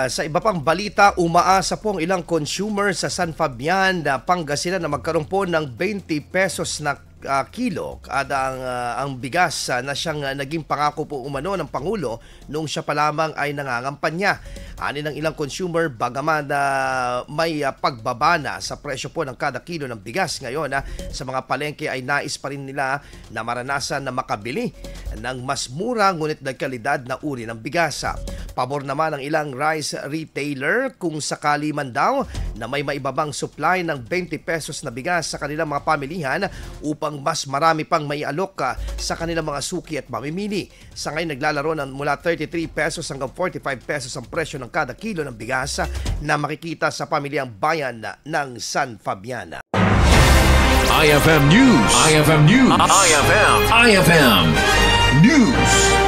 Sa iba pang balita, umaasa po ang ilang consumer sa San Fabian, Pangasinan na magkaroon po ng 20 pesos na kilo kada ang bigas na siyang naging pangako po umano ng Pangulo noong siya pa lamang ay nangangampanya. Ani ng ilang consumer, bagaman may pagbaba na sa presyo po ng kada kilo ng bigas ngayon sa mga palengke ay nais pa rin nila na maranasan na makabili ng mas mura ngunit nagkalidad na uri ng bigas. Pabor naman ang ilang rice retailer kung sakali man daw na may maibabang supply ng 20 pesos na bigas sa kanilang mga pamilihan upang mas marami pang maialok sa kanilang mga suki at mamimili. Sa ngayon naglalaro ng mula 33 pesos hanggang 45 pesos ang presyo ng kada kilo ng bigas na makikita sa pamilyang bayan ng San Fabian. IFM News. IFM News. IFM News.